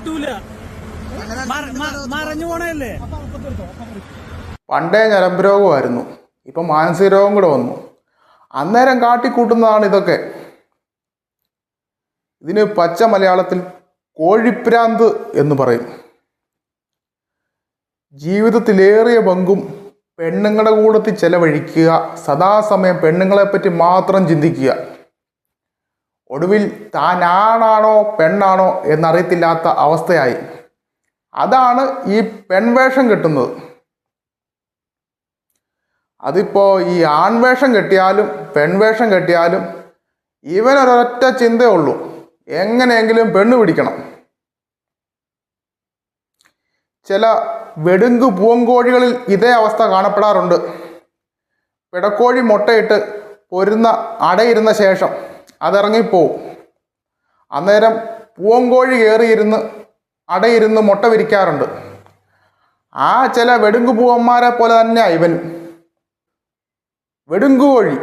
കിട്ടൂല, മറഞ്ഞു പോണല്ലേ. പണ്ടേ ഞരമ്പ് രോഗമായിരുന്നു, ഇപ്പം മാനസിക രോഗം കൂടെ വന്നു. അന്നേരം കാട്ടിക്കൂട്ടുന്നതാണ് ഇതൊക്കെ. ഇതിന് പച്ച മലയാളത്തിൽ കോഴിപ്രാന്ത് എന്ന് പറയും. ജീവിതത്തിലേറിയ പങ്കും പെണ്ണുങ്ങളുടെ കൂടത്തിൽ ചെലവഴിക്കുക, സദാസമയം പെണ്ണുങ്ങളെപ്പറ്റി മാത്രം ചിന്തിക്കുക. ഒടുവിൽ താൻ ആണാണോ പെണ്ണാണോ എന്നറിയത്തില്ലാത്ത അവസ്ഥയായി. അതാണ് ഈ പെൺവേഷം കെട്ടുന്നത്. അതിപ്പോൾ ഈ ആൺവേഷം കെട്ടിയാലും പെൺവേഷം കെട്ടിയാലും ഇവനൊരൊറ്റ ചിന്തയേ ഉള്ളൂ, എങ്ങനെയെങ്കിലും പെണ്ണ് പിടിക്കണം. ചില വെടുങ്കു പൂവങ്കോഴികളിൽ ഇതേ അവസ്ഥ കാണപ്പെടാറുണ്ട്. പിടക്കോഴി മുട്ടയിട്ട് പൊരുന്ന അടയിരുന്ന ശേഷം അതിറങ്ങിപ്പോവും. അന്നേരം പൂവങ്കോഴി കയറിയിരുന്ന് അടയിരുന്ന് മുട്ട വിരിക്കാറുണ്ട്. ചില വെടുങ്കു പൂവന്മാരെ പോലെ തന്നെയാണ് ഇവനും. വെടുങ്കുകോഴി